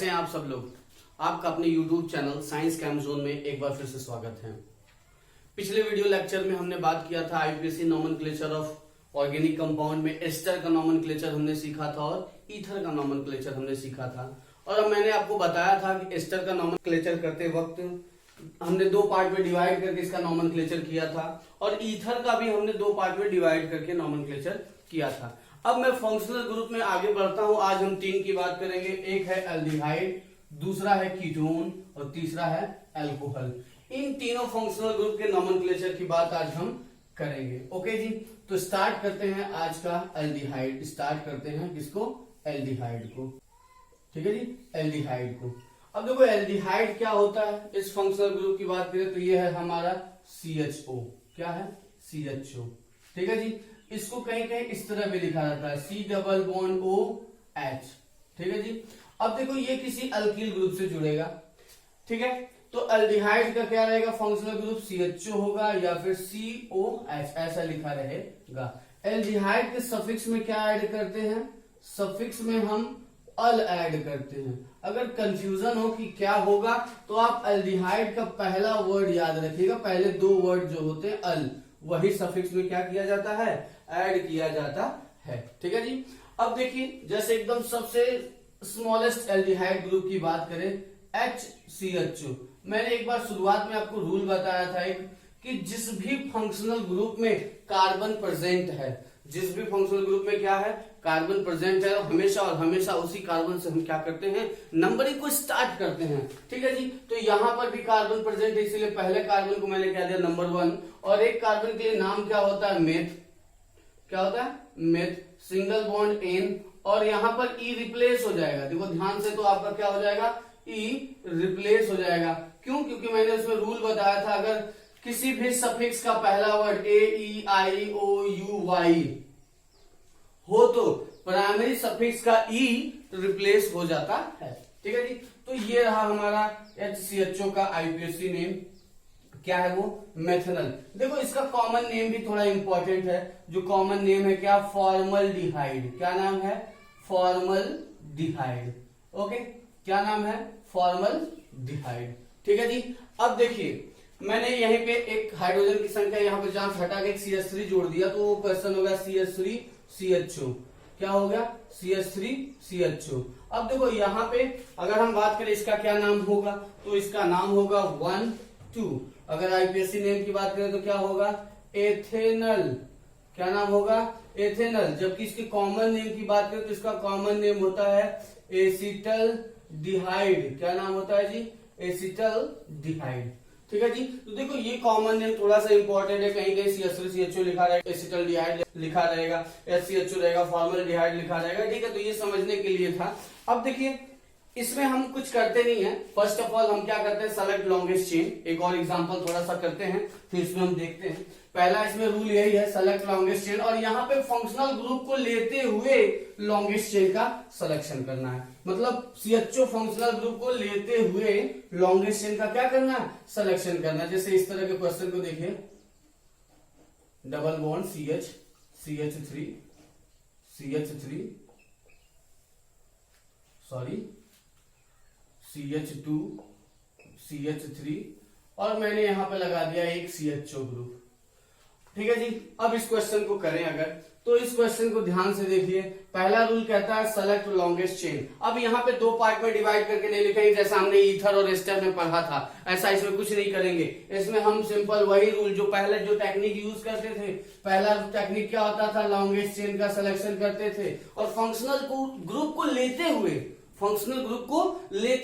कैसे हैं आप सब लोग। आपका अपने YouTube channel Science Cam Zone में एक बार फिर से स्वागत है। पिछले वीडियो लेक्चर में हमने बात किया था IUPAC nomenclature of organic compound में एस्टर का नॉमेनक्लेचर हमने सीखा था और ईथर का नॉमेनक्लेचर हमने सीखा था। और अब मैंने आपको बताया था कि एस्टर का नॉमेनक्लेचर करते वक्त हमने दो पार्ट में डिवाइड करके इसका नॉमेनक्लेचर किया था और ईथर का भी हमने दो पार्ट में डिवाइड करके नॉमेनक्लेचर किया था। अब मैं फंक्शनल ग्रुप में आगे बढ़ता हूं। आज हम तीन की बात करेंगे। एक है एल्डिहाइड, दूसरा है कीटोन और तीसरा है अल्कोहल। इन तीनों फंक्शनल ग्रुप के नॉमेनक्लेचर की बात आज हम करेंगे। ओके जी, तो स्टार्ट करते हैं आज का एल्डिहाइड। स्टार्ट करते हैं किसको? एल्डिहाइड को। ठीक है जी, एल्डिहाइड को। अब देखो एल्डिहाइड क्या होता है। इस फंक्शनल ग्रुप की बात करें तो ये है हमारा CHO। क्या है? CHO। ठीक है जी, इसको कहीं कहीं इस तरह भी लिखा जाता है C+OH। ठीक है जी। अब देखो ये किसी अल्किल ग्रुप से जुड़ेगा। ठीक है, तो एल्डिहाइड का क्या रहेगा? फंक्शनल ग्रुप CHO होगा या फिर COH ऐसा लिखा रहेगा। एल्डिहाइड के सफिक्स में क्या ऐड करते हैं? सफिक्स में हम अल ऐड करते हैं। अगर कंफ्यूजन हो कि क्या होगा तो आप एल्डिहाइड का पहला वर्ड याद रखिएगा। पहले दो वर्ड जो होते हैं अल, वही सफिक्स में क्या किया जाता है? ऐड किया जाता है। ठीक है जी। अब देखिए जैसे एकदम सबसे स्मॉलेस्ट एल्डिहाइड ग्रुप की बात करें HCHO। मैंने एक बार शुरुआत में आपको रूल बताया था एक कि जिस भी फंक्शनल ग्रुप में कार्बन प्रेजेंट है, जिस भी फंक्शनल ग्रुप में क्या है? कार्बन प्रेजेंट है, हमेशा और हमेशा उसी कार्बन से हम क्या करते हैं? नंबरिंग को स्टार्ट करते हैं। ठीक है जी। तो यहां पर भी कार्बन प्रेजेंट है, इसीलिए पहले कार्बन को मैंने क्या दिया? नंबर 1। और एक कार्बन के लिए नाम क्या होता है? मेथ। क्या होता है? मेथ। सिंगल बॉन्ड N और यहां पर E रिप्लेस हो जाएगा। देखो ध्यान से, तो आपका क्या हो जाएगा? E रिप्लेस हो जाएगा। क्यों? क्योंकि मैंने उसमें रूल बताया था अगर किसी भी सफिक्स का पहला वर्ड AEIOUY हो तो प्राइमरी सफिक्स का E रिप्लेस हो जाता है। ठीक है जी। तो ये रहा हमारा HCHO का आईपीएसी नेम। क्या है वो? मेथनल। देखो इसका कॉमन नेम भी थोड़ा इंपॉर्टेंट है। जो कॉमन नेम है क्या? फॉर्मल्डिहाइड। क्या नाम है? फॉर्मल्डिहाइड। ओके, क्या नाम है? फॉर्मल्डिहाइड। ठीक है जी। अब देखिए मैंने यहीं पे एक हाइड्रोजन की संख्या यहाँ पे जहां हटा के एक CH3 जोड़ दिया तो वो क्वेश्चन हो गया CH3CHO। क्या हो गया? CH3CHO। अब देखो यहाँ पे अगर हम बात करें इसका क्या नाम होगा तो इसका नाम होगा 1 2। अगर आईपीएससी नेम की बात करें तो क्या होगा? एथेनल। क्या नाम होगा? एथेनल। जबकि इसके कॉमन नेम की बात करें तो इसका कॉमन नेम होता है एसिटल्डिहाइड। क्या नाम होता है जी? एसिटल्डिहाइड। ठीक है जी। तो देखो ये कॉमन नेम थोड़ा सा इंपॉर्टेंट है। कहीं कहीं CH3CHO लिखा रहेगा, एसिटल्डिहाइड लिखा रहेगा, HCHO रहेगा, फॉर्मल्डिहाइड लिखा रहेगा। ठीक है, तो ये समझने के लिए था। अब देखिए इसमें हम कुछ करते नहीं है। फर्स्ट ऑफ ऑल हम क्या करते हैं? Select longest chain. एक और एग्जांपल थोड़ा सा करते हैं, फिर इसमें हम देखते हैं। पहला इसमें रूल यही है, सेलेक्ट लॉन्गेस्ट चेन। और यहाँ पे फंक्शनल ग्रुप को लेते हुए लॉन्गेस्ट चेन का सिलेक्शन करना है। मतलब CHO फंक्शनल ग्रुप को लेते हुए लॉन्गेस्ट चेन का क्या करना है? सिलेक्शन करना है। जैसे इस तरह के क्वेश्चन को देखिए, डबल बॉन्ड CH2 CH3 और मैंने यहां पे लगा दिया एक CHO ग्रुप। ठीक है जी। अब इस क्वेश्चन को करें अगर, तो इस क्वेश्चन को ध्यान से देखिए। पहला रूल कहता है सेलेक्ट लॉन्गेस्ट चेन। अब यहाँ पे दो पार्ट में डिवाइड करके नहीं लिखेंगे जैसा हमने ईथर और एस्टर में पढ़ा था, ऐसा इसमें कुछ नहीं करेंगे। इसमें हम सिंपल वही रूल जो पहले जो टेक्निक यूज करते थे, पहला टेक्निक क्या होता था? लॉन्गेस्ट चेन का सिलेक्शन करते थे और फंक्शनल ग्रुप को लेते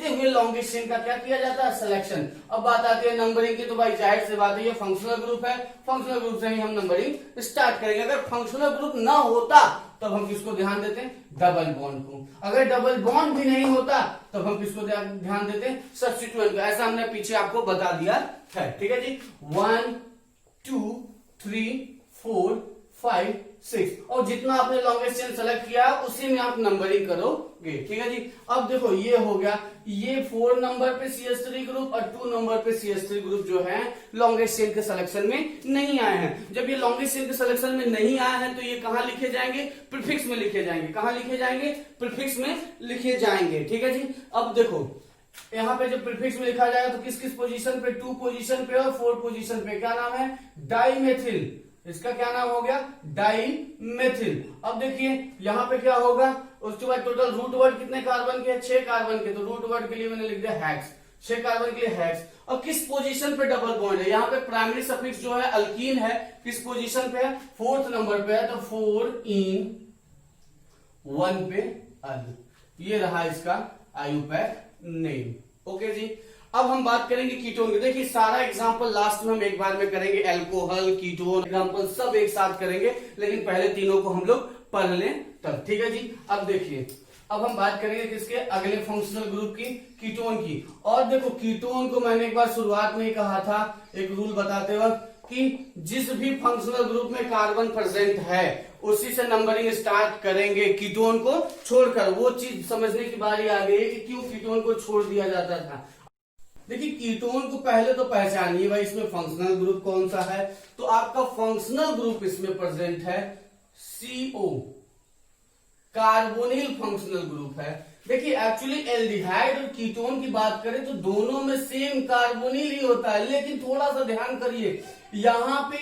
हुए लॉन्गेस्ट चेन का क्या किया जाता है? सिलेक्शन। अब बात आती है नंबरिंग की, तो भाई जाहिर सी बात है ये फंक्शनल ग्रुप है, फंक्शनल ग्रुप से ही हम नंबरिंग स्टार्ट करेंगे। अगर फंक्शनल ग्रुप ना होता तब हम किसको ध्यान देते हैं? डबल बॉन्ड को। अगर डबल बॉन्ड भी नहीं होता तब हम किसको ध्यान देते हैं? सब्स्टिट्यूएंट को। ऐसा हमने पीछे आपको बता दिया है। ठीक है जी। 1 2 3 4 5 6 और जितना आपने लॉन्गेस्ट चेन सेलेक्ट किया उसी में आप नंबरिंग करोगे। ठीक है जी। अब देखो ये हो गया, ये 4 नंबर पे CH3 ग्रुप और 2 नंबर पे CH3 ग्रुप जो है लॉन्गेस्ट चेन के सिलेक्शन में नहीं आए हैं। जब ये लॉन्गेस्ट चेन के सिलेक्शन में नहीं आए हैं तो ये कहां लिखे जाएंगे? प्रीफिक्स में लिखे जाएंगे। कहां लिखे जाएंगे? प्रीफिक्स में लिखे जाएंगे। ठीक है जी। अब देखो यहाँ पे जब प्रीफिक्स में लिखा जाएगा तो किस किस पोजीशन पे? 2 पोजीशन पे और 4 पोजीशन पे। क्या नाम है? डाइमेथिल। इसका क्या नाम हो गया? डाइमेथिल। अब देखिए यहाँ पे क्या होगा, उसके बाद टोटल रूट वर्ड कितने कार्बन के? 6 कार्बन के। तो रूट वर्ड के लिए मैंने लिख दिया हेक्स, 6 कार्बन के लिए हेक्स। और किस पोजीशन पे डबल बॉन्ड है? यहाँ पे प्राइमरी सफिक्स जो है अल्कीन है, किस पोजीशन पे है? 4th नंबर पे है, तो 4 इन 1 पे अल। ये रहा इसका आयुपैक नेम। ओके जी। अब हम बात करेंगे कीटोन की। देखिए सारा एग्जांपल लास्ट में हम एक बार में करेंगे, अल्कोहल, कीटोन एग्जांपल सब एक साथ करेंगे, लेकिन पहले तीनों को हम लोग पढ़ लें तब। ठीक है जी। अब देखिए, अब हम बात करेंगे किसके? अगले फंक्शनल ग्रुप की, कीटोन की। और देखो कीटोन को मैंने एक बार शुरुआत में ही कहा था एक रूल बताते वक्त कि जिस भी फंक्शनल ग्रुप में कार्बन प्रेजेंट है उसी से नंबरिंग स्टार्ट करेंगे, कीटोन को छोड़कर। वो चीज समझने की बारी आ गई है कि क्यों कीटोन को छोड़ दिया जाता था। देखिए कीटोन को पहले तो पहचानिए भाई, इसमें फंक्शनल ग्रुप कौन सा है? तो आपका फंक्शनल ग्रुप इसमें प्रेजेंट है CO, कार्बोनिल फंक्शनल ग्रुप है। देखिए एक्चुअली एल्डिहाइड और कीटोन की बात करें तो दोनों में सेम कार्बोनिल ही होता है, लेकिन थोड़ा सा ध्यान करिए, यहाँ पे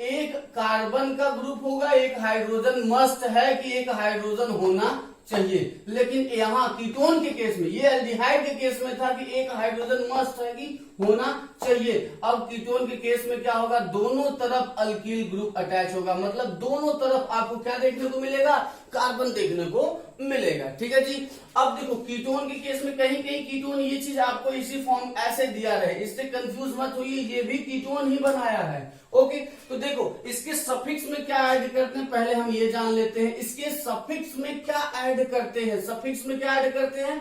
एक कार्बन का ग्रुप होगा, एक हाइड्रोजन मस्ट है कि एक हाइड्रोजन होना चाहिए। लेकिन यहाँ कीटोन के केस में, ये एल्डिहाइड के केस में था कि एक हाइड्रोजन मस्ट है कि होना चाहिए। अब कीटोन के केस में क्या होगा? दोनों तरफ अल्किल ग्रुप अटैच होगा, मतलब दोनों तरफ आपको क्या देखने को मिलेगा? कार्बन देखने को मिलेगा। ठीक है जी। अब देखो कीटोन के केस में कहीं कहीं कीटोन ये चीज आपको इसी फॉर्म ऐसे दिया रहे, इससे कंफ्यूज मत होइए, ये भी कीटोन ही बनाया है। ओके, तो देखो इसके सफिक्स में क्या ऐड करते हैं पहले हम ये जान लेते हैं। इसके सफिक्स में क्या ऐड करते हैं? सफिक्स में क्या ऐड करते हैं?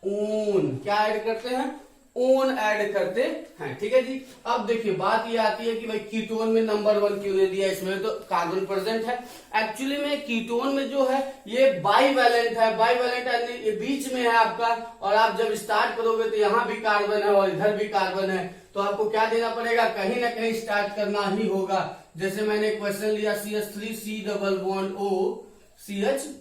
ओन। क्या ऐड करते हैं? ओन ऐड करते हैं। ठीक है जी। अब देखिए बात ये आती है कि भाई कीटोन में नंबर 1 क्यों नहीं दिया? इसमें तो कार्बन प्रेजेंट है। एक्चुअली में कीटोन में जो है ये बाईवैलेंट है। बाईवैलेंट यानी ये बीच में है आपका, और आप जब स्टार्ट करोगे तो यहाँ भी कार्बन है और इधर भी कार्बन है, तो आपको क्या देना पड़ेगा? कहीं ना कहीं स्टार्ट करना ही होगा। जैसे मैंने क्वेश्चन लिया CH3 C double bond O CH3।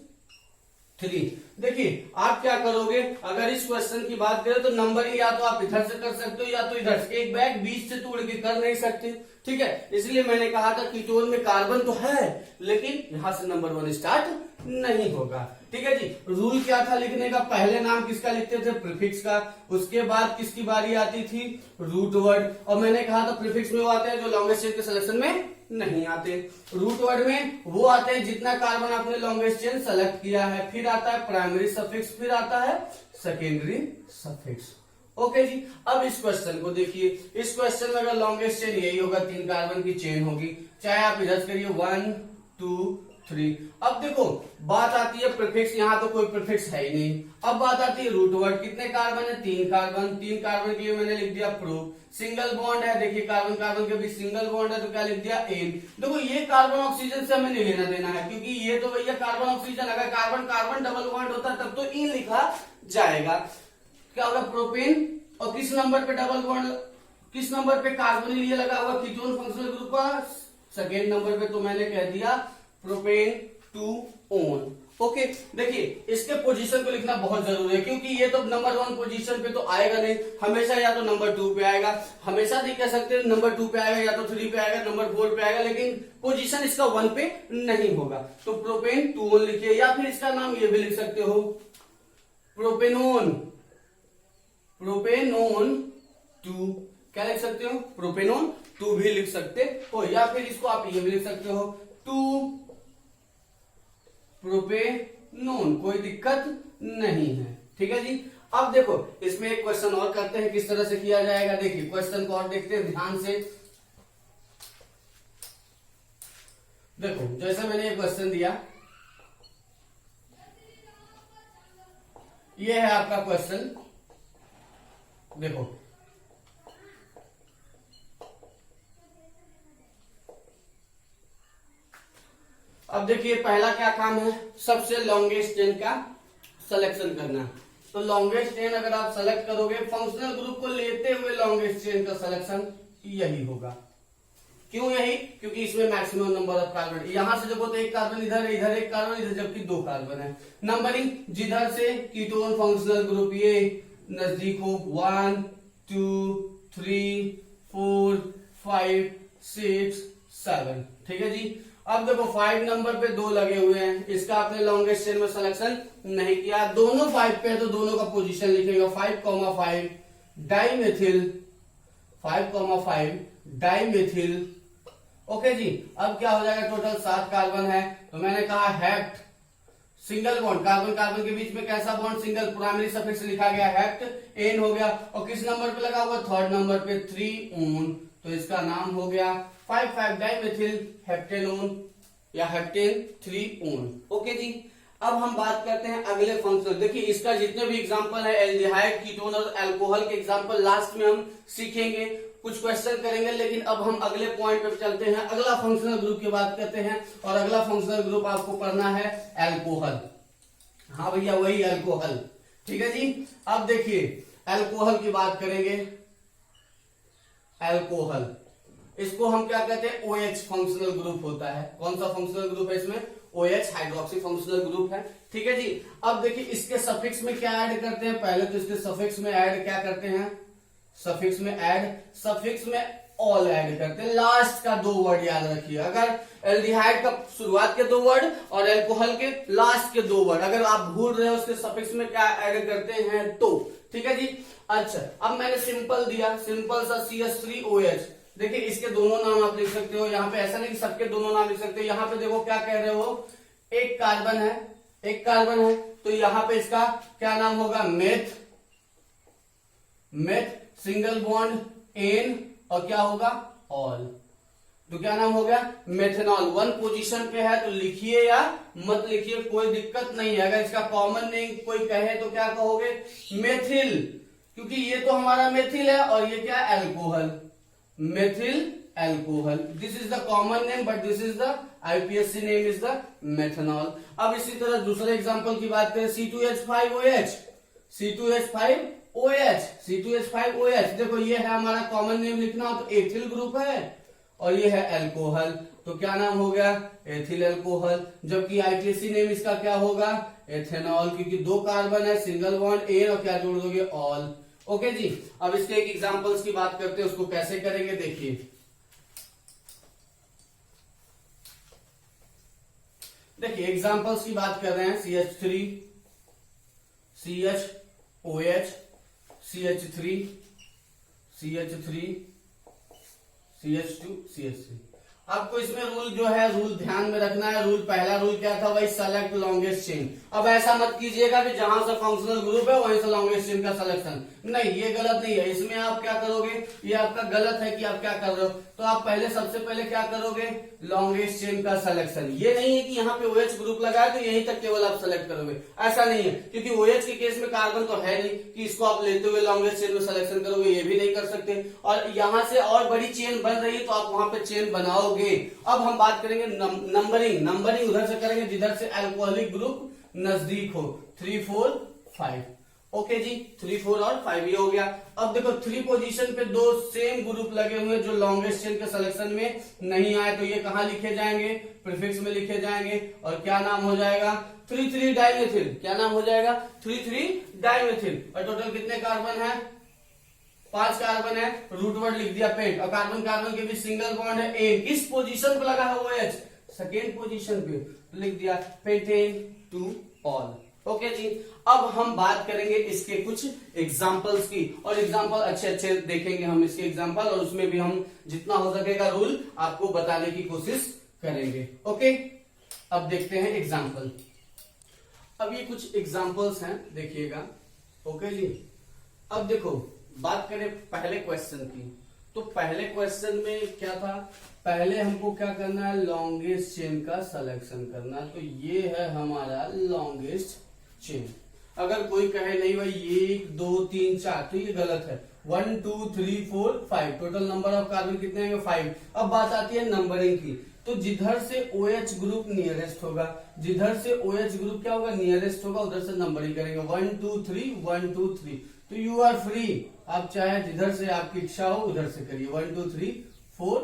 देखिए आप क्या करोगे, अगर इस क्वेश्चन की बात करें तो नंबरिंग या तो आप इधर से कर सकते हो या तो इधर से, एक बैग बीच से तोड़ के कर नहीं सकते। ठीक है, इसलिए मैंने कहा था कीटोन में कार्बन तो है लेकिन यहां से नंबर 1 स्टार्ट नहीं होगा। ठीक है जी। रूल क्या था लिखने का? पहले नाम किसका लिखते थे? प्रीफिक्स का। उसके बाद किसकी बारी आती थी? Root word. और मैंने कहा था प्रीफिक्स में वो आते हैं जो लॉन्गेस्ट चेन के सिलेक्शन में नहीं आते। रूट वर्ड में वो आते हैं जितना कार्बन आपने लॉन्गेस्ट चेन सेलेक्ट किया है। फिर आता है प्राइमरी सफिक्स, फिर आता है सेकेंडरी सफिक्स। ओके जी। अब इस क्वेश्चन को देखिए, इस क्वेश्चन में अगर लॉन्गेस्ट चेन यही होगा, 3 कार्बन की चेन होगी, चाहे आप इधर करिए 1 2 3। अब देखो बात आती है प्रीफिक्स, यहाँ तो कोई प्रीफिक्स है ही नहीं। अब बात आती है रूट वर्ड, कितने कार्बन है? 3 कार्बन। 3 कार्बन के लिए मैंने लिख दिया प्रूफ। सिंगल बॉन्ड है, देखिए कार्बन कार्बन के बीच सिंगल बॉन्ड है तो क्या लिख दिया? एन। देखो ये कार्बन ऑक्सीजन से हमें नहीं लेना देना है, क्योंकि ये तो भैया कार्बन ऑक्सीजन, अगर कार्बन कार्बन डबल बॉन्ड होता तब तो इन लिखा जाएगा। क्या होगा? प्रोपेन। और किस नंबर पे डबल बॉन्ड, किस नंबर पे कार्बोनिल ये लगा हुआ कीटोन फंक्शनल ग्रुप का? सेकेंड नंबर पे, तो मैंने कह दिया प्रोपेन 2 ओन। ओके, देखिए इसके पोजीशन को लिखना बहुत जरूरी है, क्योंकि ये तो नंबर 1 पोजीशन पे तो आएगा नहीं, हमेशा या तो नंबर 2 पे आएगा, हमेशा नहीं कह सकते नंबर 2 पे आएगा, या तो 3 पे आएगा, नंबर 4 पे आएगा, लेकिन पोजीशन इसका 1 पे नहीं होगा। तो प्रोपेन 2 ओन लिखिए, या फिर इसका नाम ये भी लिख सकते हो प्रोपेनोन। प्रोपेनोन 2 क्या लिख सकते हो? प्रोपेनोन 2 भी लिख सकते हो, या फिर इसको आप ये भी लिख सकते हो 2 प्रोपेनोन, कोई दिक्कत नहीं है। ठीक है जी। अब देखो इसमें एक क्वेश्चन और करते हैं, किस तरह से किया जाएगा। देखिए क्वेश्चन को और देखते हैं ध्यान से। देखो जैसे मैंने एक क्वेश्चन दिया, ये है आपका क्वेश्चन। देखो अब देखिए पहला क्या काम है, सबसे लॉन्गेस्ट चेन का सिलेक्शन करना। तो लॉन्गेस्ट चेन अगर आप सेलेक्ट करोगे, फंक्शनल ग्रुप को लेते हुए लॉन्गेस्ट चेन का सिलेक्शन यही होगा। क्यों यही? क्योंकि इसमें मैक्सिमम नंबर ऑफ कार्बन, यहां से देखो तो एक कार्बन इधर है, इधर एक कार्बन, इधर जबकि 2 कार्बन है। नंबरिंग जिधर से कीटोन फंक्शनल ग्रुप ये नजदीक हो, 1 2 3 4 5 6 7, ठीक है जी। अब देखो 5 नंबर पे 2 लगे हुए हैं, इसका आपने लॉन्गेस्ट चेन में सिलेक्शन नहीं किया। दोनों 5 पे है तो दोनों का पोजीशन लिखेगा 5,5 डाइमेथिल, 5,5 डाइमेथिल। ओके जी। अब क्या हो जाएगा, टोटल 7 कार्बन है, तो मैंने कहा hept, single bond, carbon carbon के बीच में कैसा बॉन्ड, सिंगल, प्राइमरी सफिक्स लिखा गया, हेप्ट, एन हो गया। और किस नंबर पे लगा हुआ, 3rd नंबर पे 3 ओन, तो इसका नाम हो गया 5,5 डाइमेथिल हेप्टेनोन या हेप्टेन 3 ओन। ओके जी। अब हम बात करते हैं अगले फंक्शनल। देखिए इसका जितने भी एग्जांपल है, एल्डिहाइड, कीटोन और अल्कोहल के एग्जांपल लास्ट में हम सीखेंगे, कुछ क्वेश्चन करेंगे। लेकिन अब हम अगले पॉइंट पे चलते हैं, अगला फंक्शनल ग्रुप की बात करते हैं। और अगला फंक्शनल ग्रुप आपको पढ़ना है अल्कोहल। हाँ भैया वही अल्कोहल, ठीक है जी। अब देखिए अल्कोहल की बात करेंगे। अल्कोहल, इसको हम क्या कहते हैं, OH फंक्शनल ग्रुप होता है। कौन सा फंक्शनल ग्रुप है इसमें, OH हाइड्रोक्सी फंक्शनल ग्रुप है, ठीक है जी। अब देखिए इसके सफिक्स में क्या ऐड करते हैं, पहले तो इसके सफिक्स में ऐड क्या करते हैं, सफिक्स में ऑल ऐड करते हैं। लास्ट का 2 वर्ड याद रखिए, अगर एल्डिहाइड का शुरुआत के 2 वर्ड और अल्कोहल के लास्ट के 2 वर्ड अगर आप भूल रहे हो उसके सफिक्स में क्या ऐड करते हैं तो, ठीक है जी। अच्छा अब मैंने सिंपल दिया, सिंपल सा CH3OH। देखिए इसके दोनों नाम आप लिख सकते हो, यहाँ पे ऐसा नहीं कि सबके दोनों नाम लिख सकते हो। यहाँ पे देखो क्या कह रहे हो, एक कार्बन है, तो यहाँ पे इसका क्या नाम होगा, मेथ, सिंगल बॉन्ड एन, और क्या होगा, ऑल, तो क्या नाम हो गया, मेथेनॉल। 1 पोजीशन पे है तो लिखिए या मत लिखिए, कोई दिक्कत नहीं है। अगर इसका कॉमन नेम कोई कहे तो क्या कहोगे, मेथिल, क्योंकि ये तो हमारा मेथिल है और ये क्या, alcohol, methyl alcohol. This is the common name but this is the IPSC name is the methanol. अब इसी तरह दूसरे एग्जांपल की बात करें, C2H5OH, देखो ये है हमारा कॉमन नेम लिखना हो तो एथिल ग्रुप है और ये है अल्कोहल, तो क्या नाम हो गया, एथिल अल्कोहल। जबकि IPSC नेम इसका क्या होगा, एथेनॉल, क्योंकि 2 कार्बन है, सिंगल बॉन्ड एन और क्या जोड़ दोगे, ऑल। ओके जी। अब इसके एक एग्जांपल्स की बात करते हैं, उसको कैसे करेंगे देखिए। देखिए एग्जांपल्स की बात कर रहे हैं, CH3, CHOH, CH3, CH2, CH3। आपको इसमें रूल जो है, रूल ध्यान में रखना है। रूल, पहला रूल क्या था भाई, सेलेक्ट लॉन्गेस्ट चेन। अब ऐसा मत कीजिएगा कि जहां से फंक्शनल ग्रुप है वहीं से लॉन्गेस्ट चेन का सिलेक्शन, नहीं, ये गलत नहीं है। इसमें आप क्या करोगे, ये आपका गलत है कि आप क्या कर रहे हो। तो आप पहले सबसे पहले क्या करोगे, लॉन्गेस्ट चेन का सिलेक्शन। ये नहीं है कि यहाँ पे OH ग्रुप लगा है तो यहीं तक केवल आप सेलेक्ट करोगे, ऐसा नहीं है। क्योंकि OH के केस में कार्बन तो है नहीं कि इसको आप लेते हुए लॉन्गेस्ट चेन में सिलेक्शन करोगे, ये भी नहीं कर सकते। और यहां से और बड़ी चेन बन रही है तो आप वहां पे चेन बनाओगे। अब हम बात करेंगे नंबरिंग उधर से करेंगे जिधर से अल्कोहलिक ग्रुप नजदीक हो, 3 4 5। ओके जी, 3 4 और 5 ये हो गया। अब देखो 3 पोजीशन पे 2 सेम ग्रुप लगे हुए जो लॉन्गेस्ट चेन के सिलेक्शन में नहीं आए, तो ये कहां लिखे जाएंगे, प्रीफिक्स में लिखे जाएंगे। और क्या नाम हो जाएगा, 3,3 डाइमेथिल। क्या नाम हो जाएगा, 3,3 डाइमेथिल। और टोटल कितने कार्बन है, 5 कार्बन है, रूट वर्ड लिख दिया पेंट। और कार्बन कार्बन के बीच सिंगल बॉन्ड है ए, किस पोजीशन पे लगा है OH, सेकेंड पोजीशन पे, तो लिख दिया पेंटेन टू ऑल। ओके जी। अब हम बात करेंगे इसके कुछ एग्जाम्पल्स की, और एग्जाम्पल अच्छे अच्छे देखेंगे हम इसके एग्जाम्पल, और उसमें भी हम जितना हो सकेगा रूल आपको बताने की कोशिश करेंगे। ओके, अब देखते हैं एग्जाम्पल। अब ये कुछ एग्जाम्पल्स हैं, देखिएगा। ओके जी। अब देखो बात करें पहले क्वेश्चन की, तो पहले क्वेश्चन में क्या था, पहले हमको क्या करना है, लॉन्गेस्ट चेन का सिलेक्शन करना। तो ये है हमारा लॉन्गेस्ट चेन। अगर कोई कहे नहीं भाई 1 2 3 4, तो ये गलत है। 1 2 3 4 5 टोटल नंबर ऑफ कार्बन कितने हैं, 5। अब बात आती है नंबरिंग की। तो जिधर से OH ग्रुप नियरेस्ट होगा, जिधर से OH ग्रुप क्या होगा, नियरेस्ट होगा, उधर से नंबरिंग करेंगे 1 2 3 1 2 3। तो यू आर फ्री, आप चाहे जिधर से आपकी इच्छा हो उधर से करिए 1 2 3 4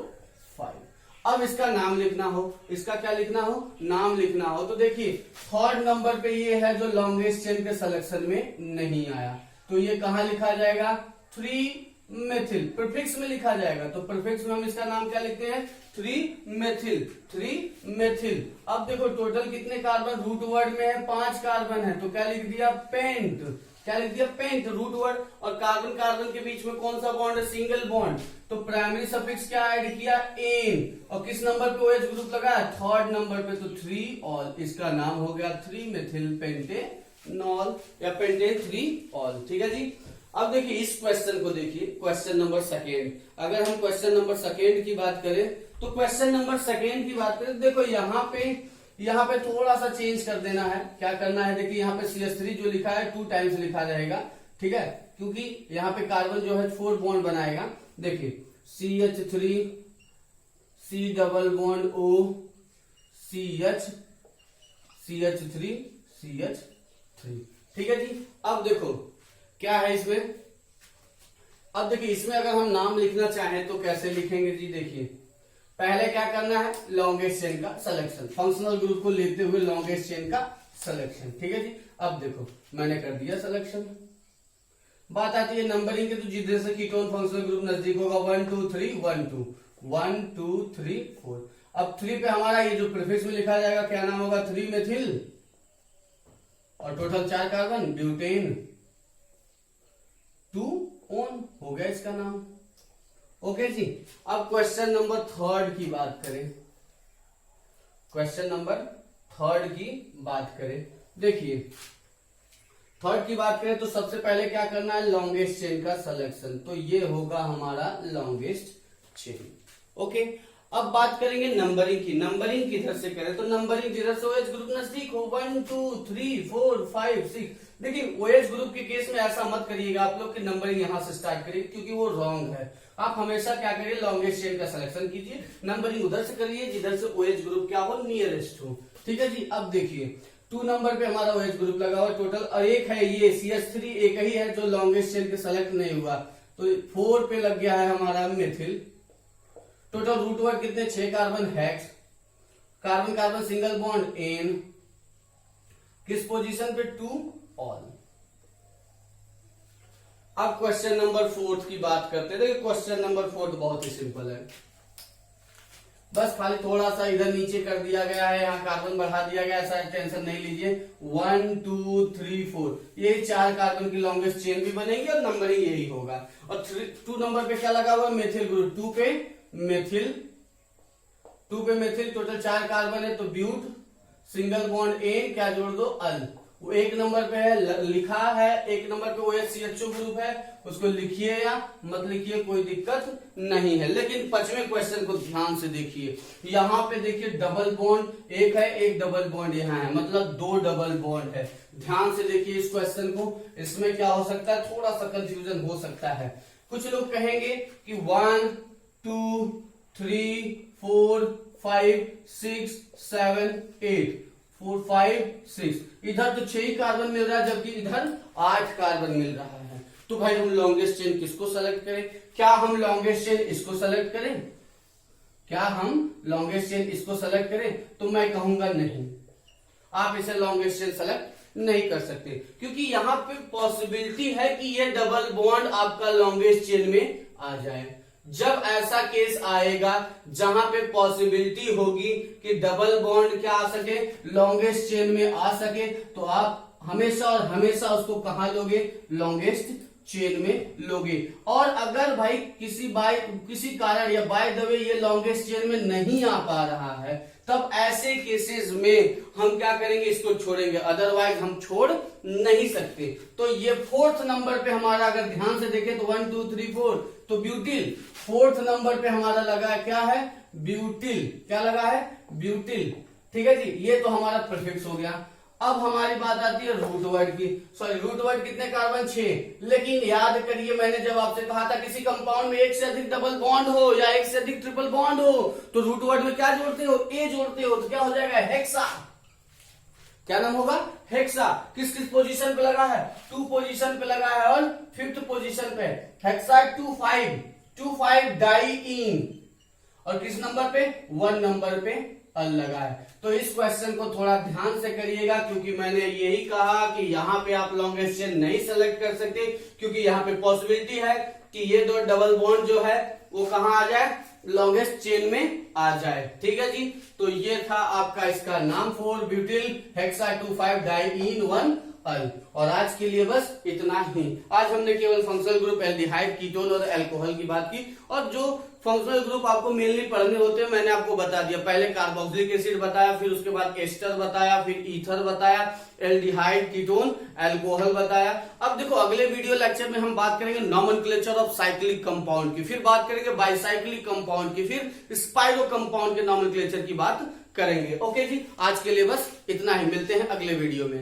5। अब इसका नाम लिखना हो, इसका क्या लिखना हो, नाम लिखना हो। तो देखिए थर्ड नंबर पे ये है जो लॉन्गेस्ट चेन के सिलेक्शन में नहीं आया, तो ये कहां लिखा जाएगा, 3 मेथिल, प्रीफिक्स में लिखा जाएगा। तो प्रीफिक्स में हम इसका नाम क्या लिखते हैं, 3 मेथिल, 3 मेथिल। अब देखो टोटल कितने कार्बन रूट वर्ड में है, 5 कार्बन है, तो क्या लिख दिया, पेंट, क्या लिख दिया, पेंट रूट वर्ड। और कार्बन कार्बन के बीच में कौन सा बॉन्ड है, सिंगल बॉन्ड, तो प्राइमरी सफिक्स क्या ऐड किया, एन। और किस नंबर पे OH ग्रुप लगा है, थर्ड नंबर पे, तो 3 ऑल, इसका नाम हो गया 3 मेथिल पेंटेनॉल या पेंटेन 3 ऑल। ठीक है जी। अब देखिए इस क्वेश्चन को देखिए, क्वेश्चन नंबर सेकेंड। अगर हम क्वेश्चन नंबर सेकेंड की बात करें, तो क्वेश्चन नंबर सेकेंड की बात करें, देखो यहाँ पे थोड़ा सा चेंज कर देना है। क्या करना है, देखिए यहाँ पे CH3 जो लिखा है 2 टाइम्स लिखा जाएगा, ठीक है, क्योंकि यहाँ पे कार्बन जो है 4 बॉन्ड बनाएगा। देखिए CH3 C double bond O CH CH3 CH3। ठीक है जी। अब देखो क्या है इसमें, अब देखिए इसमें अगर हम नाम लिखना चाहें तो कैसे लिखेंगे जी। देखिए पहले क्या करना है, लॉन्गेस्ट चेन का सिलेक्शन, फंक्शनल ग्रुप को लेते हुए लॉन्गेस्ट चेन का सिलेक्शन। ठीक है जी। अब देखो मैंने कर दिया सिलेक्शन। बात आती है नंबरिंग की, तो जिधर से कीटोन फंक्शनल ग्रुप नजदीक होगा 1 2 3 1 2 1 2 3 4। अब 3 पे हमारा ये जो प्रीफिक्स में लिखा जाएगा क्या नाम होगा, 3 मेथिल, और टोटल 4 कार्बन, ब्यूटेन 2 ऑन, हो गया इसका नाम। ओके जी। अब क्वेश्चन नंबर थर्ड की बात करें, क्वेश्चन नंबर थर्ड की बात करें, देखिए थर्ड की बात करें तो सबसे पहले क्या करना है, लॉन्गेस्ट चेन का सिलेक्शन। तो ये होगा हमारा लॉन्गेस्ट चेन। ओके। अब बात करेंगे नंबरिंग की, नंबरिंग किधर से करें, तो नंबरिंग जिधर से OH ग्रुप नजदीक हो, 1 2 3 4 5 6। देखिए OH ग्रुप के केस में ऐसा मत करिएगा आप लोग कि नंबरिंग यहां से स्टार्ट करिए, क्योंकि वो रॉन्ग है। आप हमेशा क्या करिए, लॉन्गेस्ट चेन का सिलेक्शन कीजिए, नंबरिंग उधर से करिए जिधर से OH ग्रुप क्या हो, नियरेस्ट हो। ठीक है जी। अब देखिए 2 नंबर पे हमारा OH ग्रुप लगा हुआ टोटल, और एक है ये CH3 एक ही है जो लॉन्गेस्ट चेन के सेलेक्ट नहीं हुआ, तो 4 पे लग गया है हमारा मेथिल। टोटल रूट वर्ड कितने, 6 carbon, hex, carbon carbon single bond, ane, किस पोजीशन पे, 2 ऑल। अब क्वेश्चन नंबर 4 की बात करते हैं। देखिए क्वेश्चन नंबर 4 बहुत ही सिंपल है, बस खाली थोड़ा सा इधर नीचे कर दिया गया है, यहाँ कार्बन बढ़ा दिया गया है, ऐसा टेंशन नहीं लीजिए। 1 2 3 4 ये 4 कार्बन की लॉन्गेस्ट चेन भी बनेगी और नंबरिंग यही होगा। और 2 नंबर पे क्या लगा हुआ, मेथिल ग्रुप, 2 पे मेथिल, 2 पे मेथिल, टोटल 4 कार्बन है, तो ब्यूट, सिंगल बॉन्ड एन, क्या जोड़ दो, अल। वो 1 नंबर पे है, लिखा है 1 नंबर पे OHCHO ग्रुप है, उसको लिखिए या मत लिखिए कोई दिक्कत नहीं है। लेकिन 5वें क्वेश्चन को ध्यान से देखिए, यहाँ पे देखिए डबल बॉन्ड एक है, एक डबल बॉन्ड यहाँ है, मतलब 2 डबल बॉन्ड है। ध्यान से देखिए इस क्वेश्चन को, इसमें क्या हो सकता है, थोड़ा सा कंफ्यूजन हो सकता है। कुछ लोग कहेंगे कि 1 2 3 4 5 6 7 8 4 5 6, इधर तो 6 ही कार्बन मिल रहा है, जबकि इधर 8 कार्बन मिल रहा है। तो भाई हम लॉन्गेस्ट चेन किसको सेलेक्ट करें, क्या हम लॉन्गेस्ट चेन इसको सेलेक्ट करें, क्या हम लॉन्गेस्ट चेन इसको सेलेक्ट करें, तो मैं कहूंगा नहीं, आप इसे लॉन्गेस्ट चेन सेलेक्ट नहीं कर सकते, क्योंकि यहाँ पे पॉसिबिलिटी है कि ये डबल बॉन्ड आपका लॉन्गेस्ट चेन में आ जाए। जब ऐसा केस आएगा जहां पे पॉसिबिलिटी होगी कि डबल बॉन्ड क्या आ सके, लॉन्गेस्ट चेन में आ सके, तो आप हमेशा और हमेशा उसको कहां लोगे, लॉन्गेस्ट चेन में लोगे। और अगर भाई किसी कारण या बाय द वे ये लॉन्गेस्ट चेन में नहीं आ पा रहा है, तब ऐसे केसेस में हम क्या करेंगे, इसको छोड़ेंगे, अदरवाइज हम छोड़ नहीं सकते। तो ये 4th नंबर पे हमारा अगर ध्यान से देखें तो 1 2 3 4, तो ब्यूटिल 4th नंबर पे हमारा लगा है, क्या है, ब्यूटिल, क्या लगा है, ब्यूटिल। ठीक है जी, ये तो हमारा प्रीफिक्स हो गया। अब हमारी बात आती है रूट वर्ड की। सॉरी, रूट वर्ड कितने कार्बन? 6। लेकिन याद करिए, मैंने जब आपसे कहा था किसी कंपाउंड में एक से अधिक डबल बॉन्ड हो या एक से अधिक ट्रिपल बॉन्ड हो तो रूट वर्ड में क्या जोड़ते हो? ए जोड़ते हो। तो क्या हो जाएगा? हेक्सा। क्या नाम होगा? हेक्सा। किस किस पोजीशन पे लगा है? 2 पोजीशन पे लगा है और 5th पोजीशन पे हेक्सा 2,5 डाइईन। और किस नंबर पे? 1 नंबर पे अल लगा है। तो इस क्वेश्चन को थोड़ा ध्यान से करिएगा, क्योंकि मैंने यही कहा कि यहाँ पे आप लॉन्गेस्ट चेन नहीं सेलेक्ट कर सकते, क्योंकि यहाँ पे पॉसिबिलिटी है कि ये 2 डबल बॉन्ड जो है वो कहाँ आ जाए? लॉन्गेस्ट चेन में आ जाए। ठीक है जी। तो ये था आपका इसका नाम 4 ब्यूटिल हेक्सा 2,5 डाइईन 1 अल। और आज के लिए बस इतना ही। आज हमने केवल फंक्शनल ग्रुप एल्डिहाइड, कीटोन और अल्कोहल की बात की, और जो फंक्शनल ग्रुप आपको मेनली पढ़ने होते हैं मैंने आपको बता दिया। पहले कार्बोक्सिलिक एसिड बताया, फिर उसके बाद एस्टर बताया, फिर ईथर बताया, एल्डिहाइड, कीटोन, अल्कोहल बताया। अब देखो अगले वीडियो लेक्चर में हम बात करेंगे नॉमेनक्लेचर ऑफ साइक्लिक कंपाउंड की, फिर बात करेंगे बाइसाइक्लिक कंपाउंड की, फिर स्पाइरो कंपाउंड के नॉमेनक्लेचर की बात करेंगे। ओके जी, आज के लिए बस इतना ही। मिलते हैं अगले वीडियो में।